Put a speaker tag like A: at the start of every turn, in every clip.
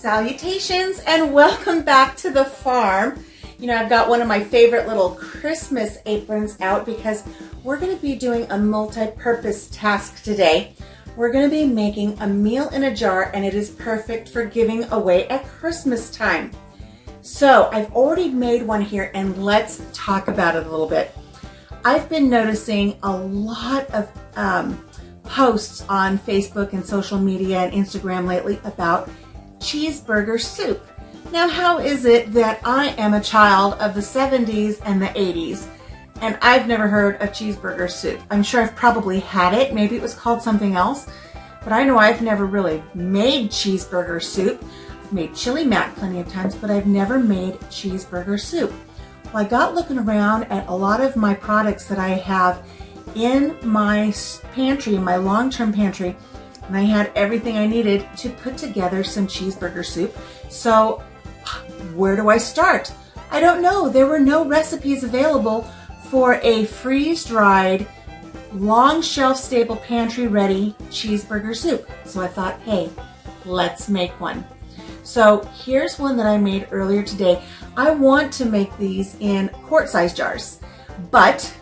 A: Salutations and welcome back to the farm. You know, I've got one of my favorite little Christmas aprons out because we're going to be doing a multi-purpose task today. We're going to be making a meal in a jar, and it is perfect for giving away at Christmas time. So I've already made one here, and let's talk about it a little bit. I've been noticing a lot of posts on Facebook and social media and Instagram lately about cheeseburger soup. Now, how is it that I am a child of the 70s and the 80s and I've never heard of cheeseburger soup? I'm sure I've probably had it. Maybe it was called something else, but I know I've never really made cheeseburger soup. I've made chili mac plenty of times, but I've never made cheeseburger soup. Well, I got looking around at a lot of my products that I have in my pantry, in my long-term pantry, and I had everything I needed to put together some cheeseburger soup. So where do I start? I don't know. There were no recipes available for a freeze-dried, long shelf-stable, pantry-ready cheeseburger soup. So I thought, hey, let's make one. So here's one that I made earlier today. I want to make these in quart-size jars, but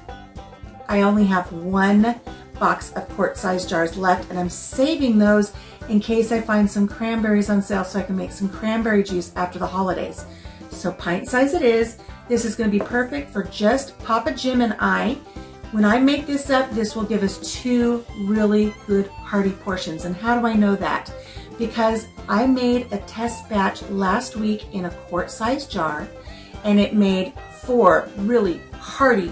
A: I only have one box of quart-size jars left, and I'm saving those in case I find some cranberries on sale so I can make some cranberry juice after the holidays. So pint size it is. This is going to be perfect for just Papa Jim and I. When I make this up, this will give us two really good hearty portions. And how do I know that? Because I made a test batch last week in a quart-size jar, and it made 4 really hearty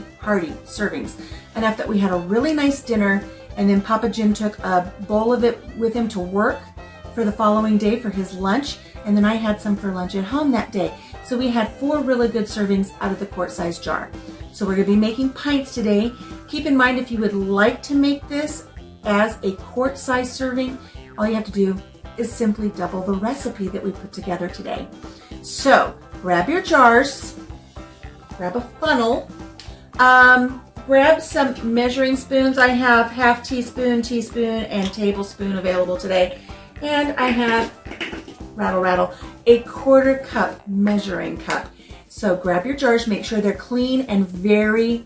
A: servings. Enough that we had a really nice dinner, and then Papa Jim took a bowl of it with him to work for the following day for his lunch, and then I had some for lunch at home that day. So we had 4 really good servings out of the quart-size jar. So we're going to be making pints today. Keep in mind, if you would like to make this as a quart-size serving, all you have to do is simply double the recipe that we put together today. So grab your jars, grab a funnel, grab some measuring spoons. I have half teaspoon, and tablespoon available today. And I have, rattle, a 1/4 cup measuring cup. So grab your jars, make sure they're clean and very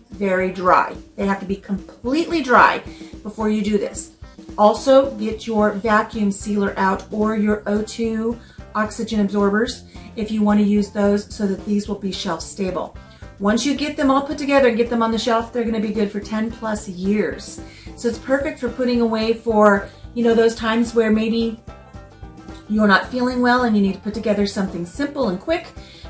A: dry. They have to be completely dry before you do this. Also, get your vacuum sealer out or your O2 oxygen absorbers if you want to use those so that these will be shelf stable. Once you get them all put together and get them on the shelf, they're going to be good for 10+ years. So it's perfect for putting away for, you know, those times where maybe you're not feeling well and you need to put together something simple and quick.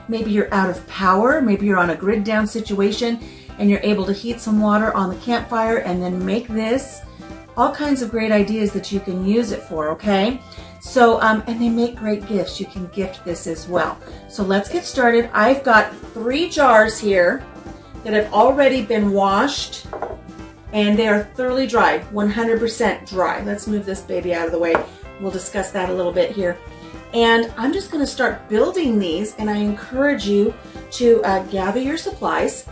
A: Maybe you're out of power, maybe you're on a grid down situation and you're able to heat some water on the campfire and then make this. All kinds of great ideas that you can use it for, okay? So, and they make great gifts. You can gift this as well. So let's get started. I've got 3 jars here that have already been washed, and they are thoroughly dry, 100% dry. Let's move this baby out of the way. We'll discuss that a little bit here. And I'm just gonna start building these, and I encourage you to gather your supplies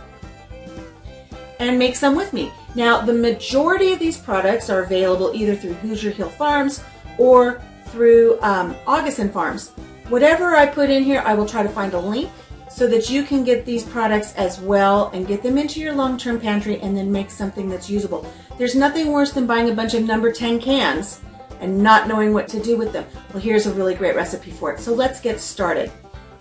A: and make some with me. Now, the majority of these products are available either through Hoosier Hill Farms or through Augustin Farms. Whatever I put in here, I will try to find a link so that you can get these products as well and get them into your long-term pantry and then make something that's usable. There's nothing worse than buying a bunch of number 10 cans and not knowing what to do with them. Well, here's a really great recipe for it. So let's get started.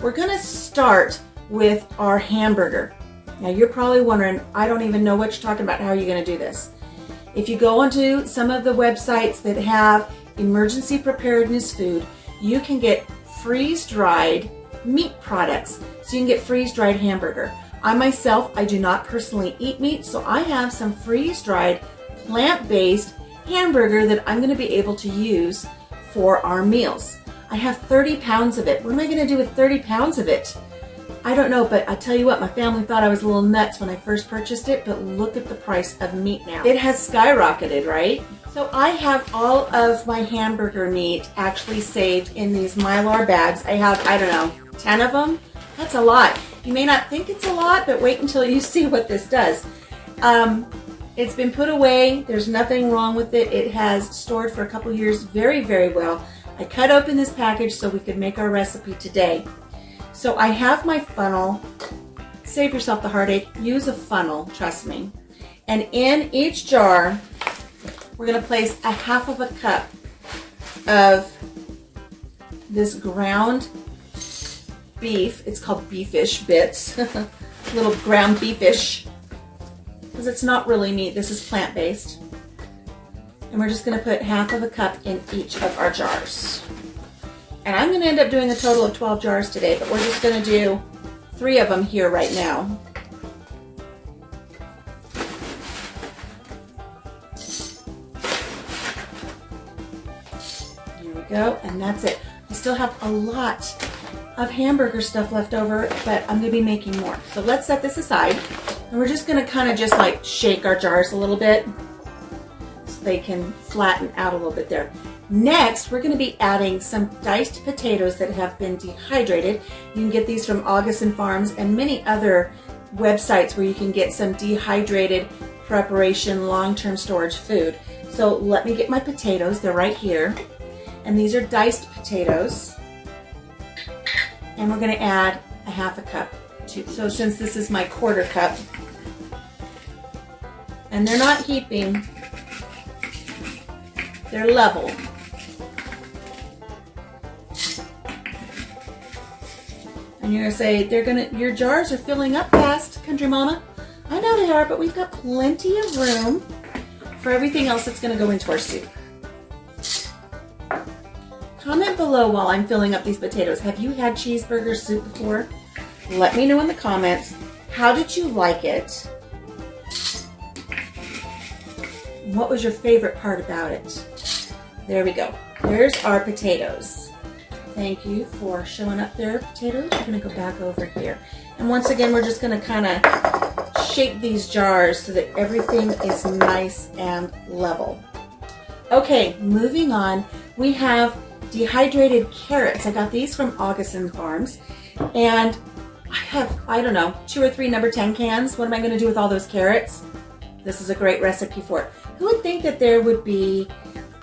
A: We're gonna start with our hamburger. Now you're probably wondering, I don't even know what you're talking about. How are you gonna do this? If you go onto some of the websites that have emergency preparedness food, you can get freeze-dried meat products. So you can get freeze-dried hamburger. I myself, I do not personally eat meat, so I have some freeze-dried plant-based hamburger that I'm gonna be able to use for our meals. I have 30 pounds of it. What am I gonna do with 30 pounds of it? I don't know, but I tell you what, my family thought I was a little nuts when I first purchased it, but look at the price of meat now. It has skyrocketed, right? So I have all of my hamburger meat actually saved in these Mylar bags. I have, I don't know, 10 of them? That's a lot. You may not think it's a lot, but wait until you see what this does. It's been put away. There's nothing wrong with it. It has stored for a couple years very well. I cut open this package so we could make our recipe today. So I have my funnel. Save yourself the heartache. Use a funnel, trust me. And in each jar, we're going to place a half of a cup of this ground beef. It's called beefish bits. Little ground beefish. Because it's not really meat. This is plant-based. And we're just going to put half of a cup in each of our jars. And I'm going to end up doing a total of 12 jars today, but we're just going to do 3 of them here right now. Here we go, and that's it. I still have a lot of hamburger stuff left over, but I'm going to be making more. So let's set this aside, and we're just going to kind of just like shake our jars a little bit so they can flatten out a little bit there. Next, we're going to be adding some diced potatoes that have been dehydrated. You can get these from Augustin Farms and many other websites where you can get some dehydrated preparation long-term storage food. So let me get my potatoes. They're right here. And these are diced potatoes. And we're going to add a half a cup too. So since this is my quarter cup, and they're not heaping, they're level. And you're gonna say, your jars are filling up fast, Country Mama. I know they are, but we've got plenty of room for everything else that's gonna go into our soup. Comment below while I'm filling up these potatoes. Have you had cheeseburger soup before? Let me know in the comments. How did you like it? What was your favorite part about it? There we go. There's our potatoes. Thank you for showing up there, potatoes. We're going to go back over here. And once again, we're just going to kind of shake these jars so that everything is nice and level. Okay, moving on. We have dehydrated carrots. I got these from Augustin Farms. And I have, I don't know, 2 or 3 number 10 cans. What am I going to do with all those carrots? This is a great recipe for it. Who would think that there would be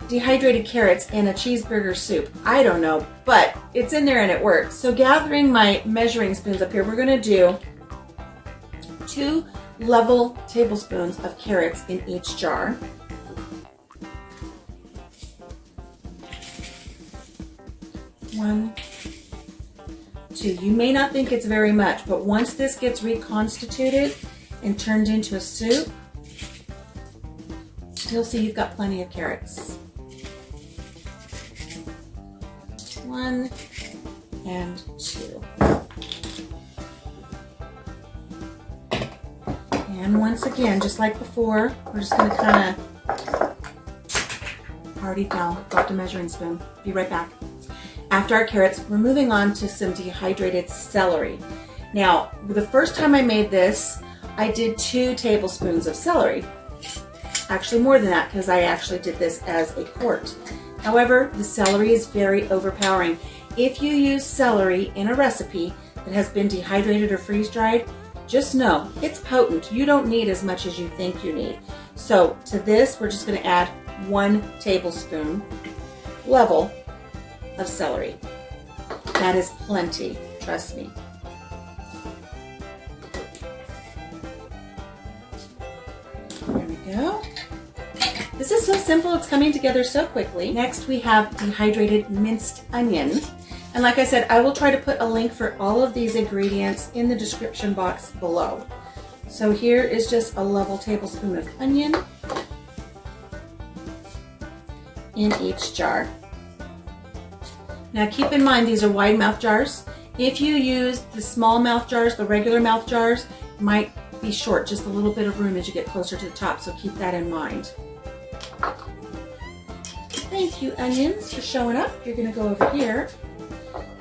A: dehydrated carrots in a cheeseburger soup? I don't know, but it's in there and it works. So gathering my measuring spoons up here, we're going to do 2 level tablespoons of carrots in each jar. One, 2. You may not think it's very much, but once this gets reconstituted and turned into a soup, you'll see you've got plenty of carrots. 1 and 2. And once again, just like before, we're just going to kind of, already fell, dropped a measuring spoon. Be right back. After our carrots, we're moving on to some dehydrated celery. Now, the first time I made this, I did 2 tablespoons of celery. Actually more than that, because I actually did this as a quart. However, the celery is very overpowering. If you use celery in a recipe that has been dehydrated or freeze-dried, just know it's potent. You don't need as much as you think you need. So to this, we're just going to add 1 tablespoon level of celery. That is plenty, trust me. There we go. This is so simple, it's coming together so quickly. Next we have dehydrated minced onion. And like I said, I will try to put a link for all of these ingredients in the description box below. So here is just a level tablespoon of onion in each jar. Now keep in mind these are wide mouth jars. If you use the small mouth jars, the regular mouth jars, it might be short, just a little bit of room as you get closer to the top, so keep that in mind. Thank you, onions, for showing up. You're going to go over here.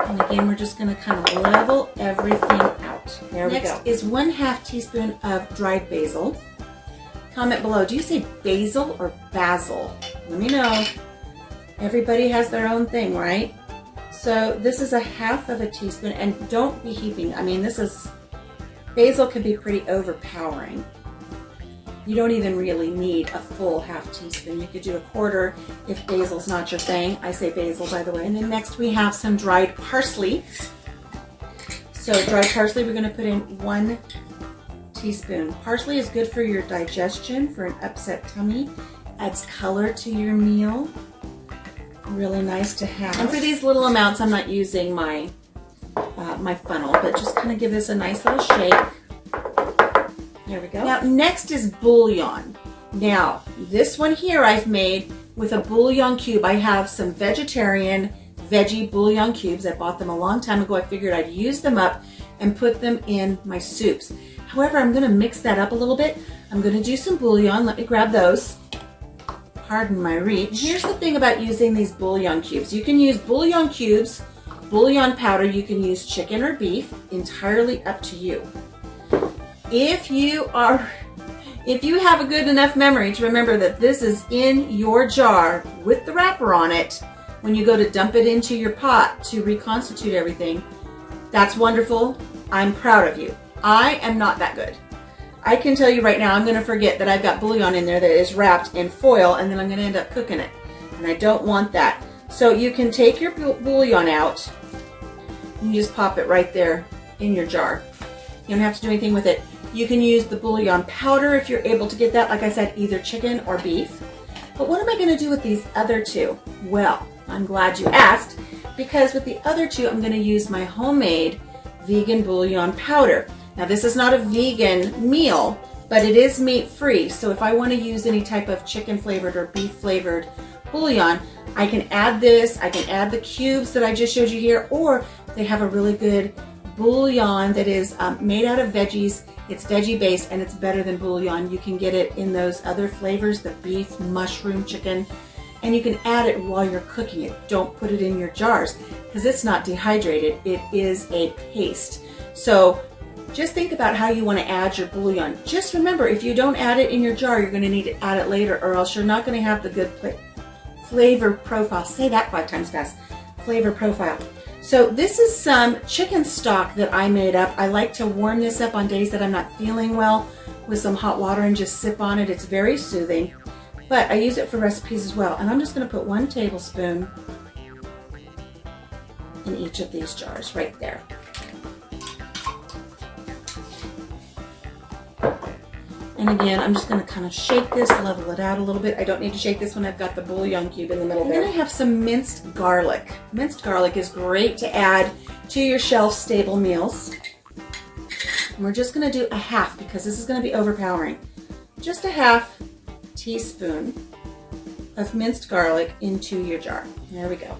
A: And again, we're just going to kind of level everything out. There we go. Next is 1/2 teaspoon of dried basil. Comment below, do you say basil or basil? Let me know. Everybody has their own thing, right? So this is 1/2 teaspoon, and don't be heaping. I mean, basil can be pretty overpowering. You don't even really need a full half teaspoon. You could do a quarter if basil's not your thing. I say basil, by the way. And then next we have some dried parsley. So dried parsley, we're gonna put in 1 teaspoon. Parsley is good for your digestion, for an upset tummy. Adds color to your meal. Really nice to have. And for these little amounts, I'm not using my my funnel, but just kind of give this a nice little shake. There we go. Now next is bouillon. Now this one here I've made with a bouillon cube. I have some vegetarian veggie bouillon cubes. I bought them a long time ago. I figured I'd use them up and put them in my soups. However, I'm gonna mix that up a little bit. I'm gonna do some bouillon. Let me grab those. Pardon my reach. Here's the thing about using these bouillon cubes. You can use bouillon cubes, bouillon powder. You can use chicken or beef, entirely up to you. If you have a good enough memory to remember that this is in your jar with the wrapper on it, when you go to dump it into your pot to reconstitute everything, that's wonderful. I'm proud of you. I am not that good. I can tell you right now, I'm gonna forget that I've got bouillon in there that is wrapped in foil, and then I'm gonna end up cooking it. And I don't want that. So you can take your bouillon out, and you just pop it right there in your jar. You don't have to do anything with it. You can use the bouillon powder if you're able to get that. Like I said, either chicken or beef. But what am I gonna do with these other two? Well, I'm glad you asked, because with the other two, I'm gonna use my homemade vegan bouillon powder. Now this is not a vegan meal, but it is meat-free. So if I want to use any type of chicken flavored or beef flavored bouillon, I can add this, I can add the cubes that I just showed you here, or they have a really good bouillon that is made out of veggies. It's veggie based and it's better than bouillon. You can get it in those other flavors, the beef, mushroom, chicken, and you can add it while you're cooking it. Don't put it in your jars because it's not dehydrated. It is a paste. So just think about how you want to add your bouillon. Just remember, if you don't add it in your jar, you're going to need to add it later, or else you're not going to have the good flavor profile. Say that 5 times fast. Flavor profile. So this is some chicken stock that I made up. I like to warm this up on days that I'm not feeling well with some hot water and just sip on it. It's very soothing, but I use it for recipes as well. And I'm just going to put 1 tablespoon in each of these jars right there. And again, I'm just going to kind of shake this, level it out a little bit. I don't need to shake this when I've got the bouillon cube in the middle there. And then I have some minced garlic. Minced garlic is great to add to your shelf-stable meals. And we're just going to do a half because this is going to be overpowering. Just a half teaspoon of minced garlic into your jar. There we go.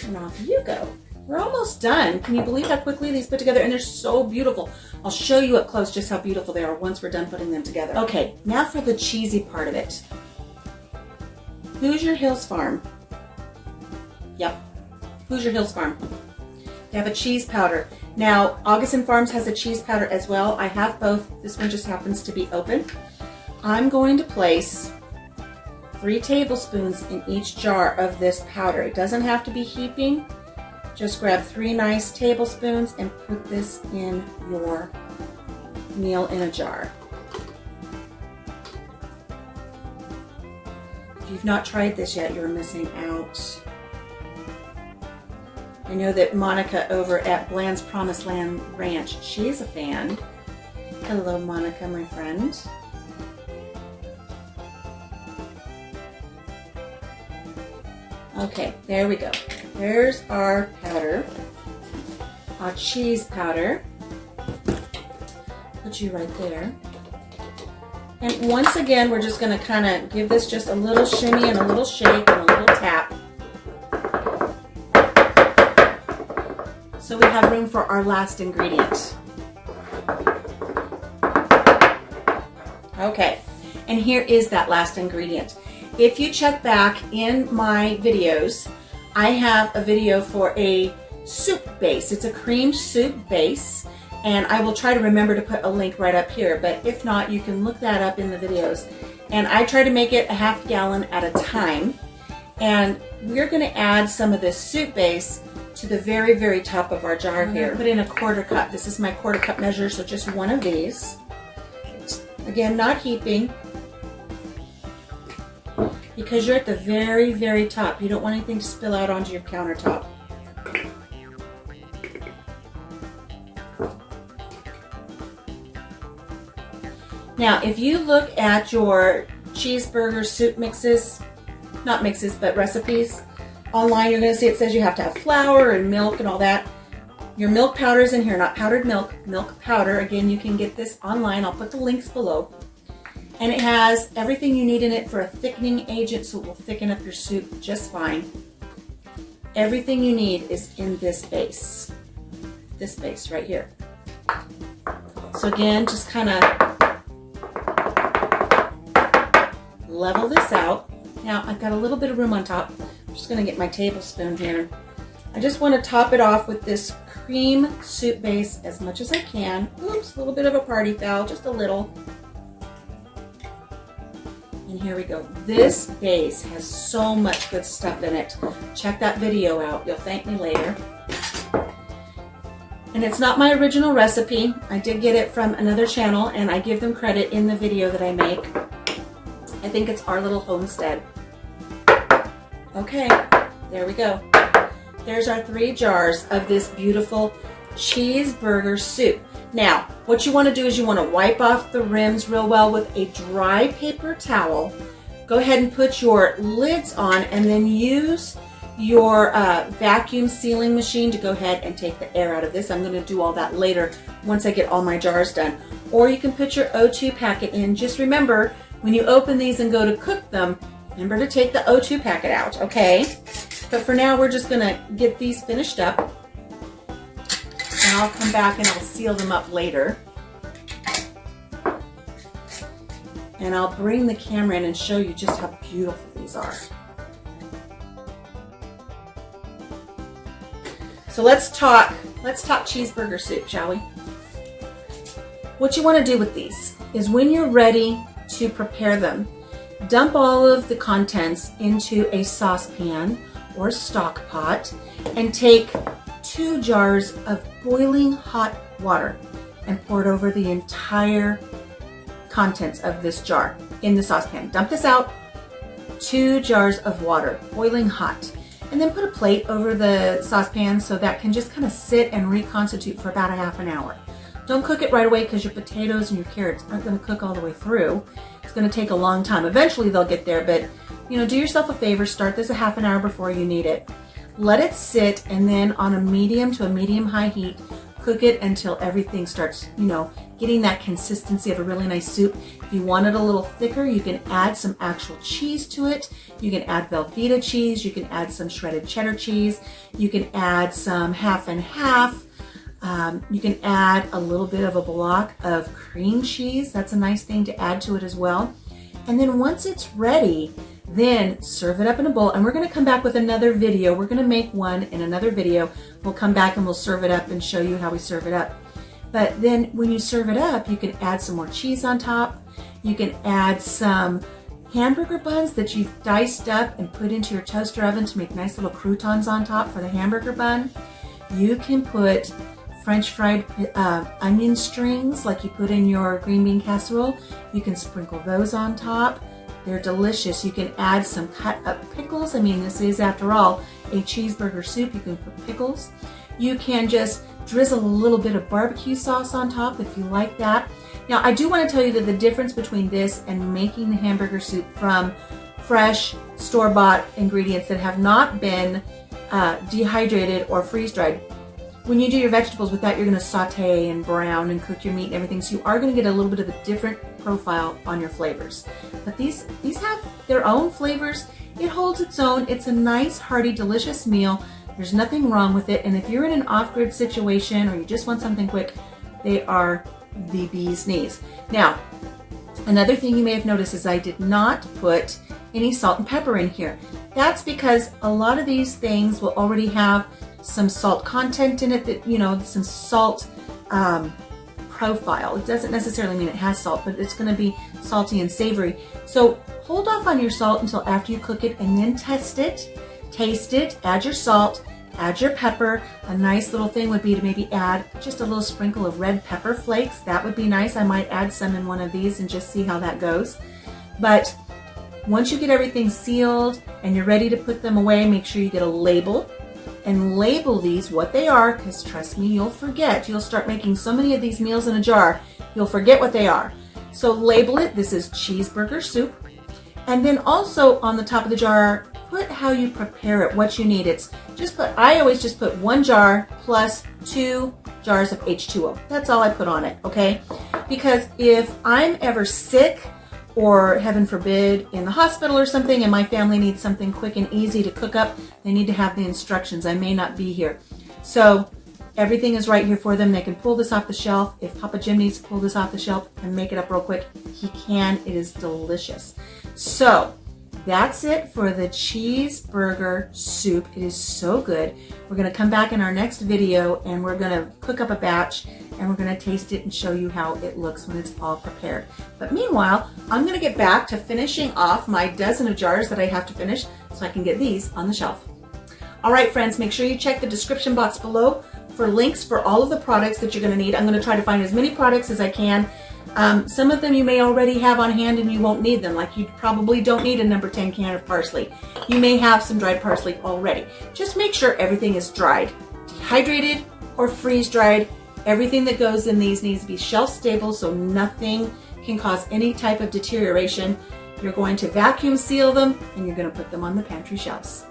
A: And off you go. We're almost done. Can you believe how quickly these put together? And they're so beautiful. I'll show you up close just how beautiful they are once we're done putting them together. Okay, now for the cheesy part of it. Hoosier Hills Farm. Yep, Hoosier Hills Farm. They have a cheese powder. Now, Augustin Farms has a cheese powder as well. I have both. This one just happens to be open. I'm going to place 3 tablespoons in each jar of this powder. It doesn't have to be heaping. Just grab 3 nice tablespoons and put this in your meal in a jar. If you've not tried this yet, you're missing out. I know that Monica over at Bland's Promised Land Ranch, she's a fan. Hello, Monica, my friend. Okay, there we go. There's our powder, our cheese powder. Put you right there. And once again, we're just going to kind of give this just a little shimmy and a little shake and a little tap. So we have room for our last ingredient. Okay, and here is that last ingredient. If you check back in my videos, I have a video for a soup base. It's a creamed soup base, and I will try to remember to put a link right up here, but if not, you can look that up in the videos. And I try to make it a ½ gallon at a time, and we're going to add some of this soup base to the very, very top of our jar here. Put in a 1/4 cup. This is my 1/4 cup measure, so just 1 of these. Again, not heaping, because you're at the very, very top. You don't want anything to spill out onto your countertop. Now, if you look at your cheeseburger soup mixes, not mixes, but recipes online, you're going to see it says you have to have flour and milk and all that. Your milk powder is in here, not powdered milk, milk powder. Again, you can get this online. I'll put the links below. And it has everything you need in it for a thickening agent, so it will thicken up your soup just fine. Everything you need is in this base right here. So again, just kind of level this out. Now I've got a little bit of room on top. I'm just going to get my tablespoon here. I just want to top it off with this cream soup base as much as I can. Oops, a little bit of a party foul, just a little. And here we go. This base has so much good stuff in it. Check that video out. You'll thank me later. And it's not my original recipe. I did get it from another channel, and I give them credit in the video that I make. I think it's Our Little Homestead. Okay, there we go. There's our 3 jars of this beautiful cheeseburger soup. Now, what you want to do is you want to wipe off the rims real well with a dry paper towel. Go ahead and put your lids on, and then use your vacuum sealing machine to go ahead and take the air out of this. I'm going to do all that later once I get all my jars done. Or you can put your O2 packet in. Just remember, when you open these and go to cook them, remember to take the O2 packet out, okay? But for now, we're just going to get these finished up. And I'll come back and I'll seal them up later. And I'll bring the camera in and show you just how beautiful these are. So let's talk cheeseburger soup, shall we? What you want to do with these is when you're ready to prepare them, dump all of the contents into a saucepan or stock pot and take 2 jars of boiling hot water and pour it over the entire contents of this jar in the saucepan. Dump this out, 2 jars of water, boiling hot. And then put a plate over the saucepan so that can just kind of sit and reconstitute for about a half an hour. Don't cook it right away because your potatoes and your carrots aren't going to cook all the way through. It's going to take a long time. Eventually they'll get there, but do yourself a favor, start this a half an hour before you need it. Let it sit, and then on a medium to a medium-high heat, cook it until everything starts, getting that consistency of a really nice soup. If you want it a little thicker, you can add some actual cheese to it. You can add Velveeta cheese. You can add some shredded cheddar cheese. You can add some half and half. You can add a little bit of a block of cream cheese. That's a nice thing to add to it as well. And then once it's ready, then serve it up in a bowl. And we're going to come back with another video. We're going to make one in another video. We'll come back and we'll serve it up and show you how we serve it up. But then when you serve it up, you can add some more cheese on top. You can add some hamburger buns that you've diced up and put into your toaster oven to make nice little croutons on top for the hamburger bun. You can put French fried onion strings like you put in your green bean casserole. You can sprinkle those on top. They're delicious. You can add some cut up pickles. I mean, this is, after all, a cheeseburger soup. You can put pickles. You can just drizzle a little bit of barbecue sauce on top if you like that. Now, I do want to tell you that the difference between this and making the hamburger soup from fresh, store-bought ingredients that have not been dehydrated or freeze-dried. When you do your vegetables with that, you're going to saute and brown and cook your meat and everything, so you are going to get a little bit of a different profile on your flavors. But these have their own flavors. It holds its own. It's a nice, hearty, delicious meal. There's nothing wrong with it. And if you're in an off-grid situation or you just want something quick, they are the bee's knees. Now, another thing you may have noticed is I did not put any salt and pepper in here. That's because a lot of these things will already have some salt content in it, that some salt profile. It doesn't necessarily mean it has salt, but it's going to be salty and savory. So hold off on your salt until after you cook it, and then test it, taste it, add your salt, add your pepper. A nice little thing would be to maybe add just a little sprinkle of red pepper flakes. That would be nice. I might add some in one of these and just see how that goes. But once you get everything sealed and you're ready to put them away, make sure you get a label and label these what they are, because trust me, you'll forget. You'll start making so many of these meals in a jar, you'll forget what they are. So label it. This is cheeseburger soup. And then also on the top of the jar, put how you prepare it, what you need. I always just put 1 jar plus 2 jars of H2O. That's all I put on it, okay? Because if I'm ever sick, or heaven forbid in the hospital or something and my family needs something quick and easy to cook up, they need to have the instructions. I may not be here. So everything is right here for them. They can pull this off the shelf. If Papa Jim needs to pull this off the shelf and make it up real quick, he can. It is delicious. So that's it for the cheeseburger soup. It is so good. We're gonna come back in our next video and we're gonna cook up a batch and we're gonna taste it and show you how it looks when it's all prepared. But meanwhile, I'm gonna get back to finishing off my dozen of jars that I have to finish so I can get these on the shelf. All right, friends, make sure you check the description box below for links for all of the products that you're gonna need. I'm gonna try to find as many products as I can. Some of them you may already have on hand and you won't need them, like you probably don't need a number 10 can of parsley. You may have some dried parsley already. Just make sure everything is dried, dehydrated or freeze dried. Everything that goes in these needs to be shelf stable so nothing can cause any type of deterioration. You're going to vacuum seal them and you're going to put them on the pantry shelves.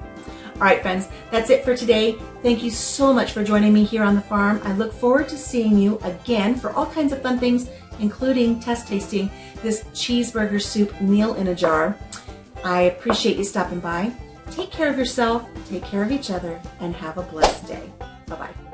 A: All right, friends, that's it for today. Thank you so much for joining me here on the farm. I look forward to seeing you again for all kinds of fun things, including test tasting this cheeseburger soup meal in a jar. I appreciate you stopping by. Take care of yourself, take care of each other, and have a blessed day. Bye-bye.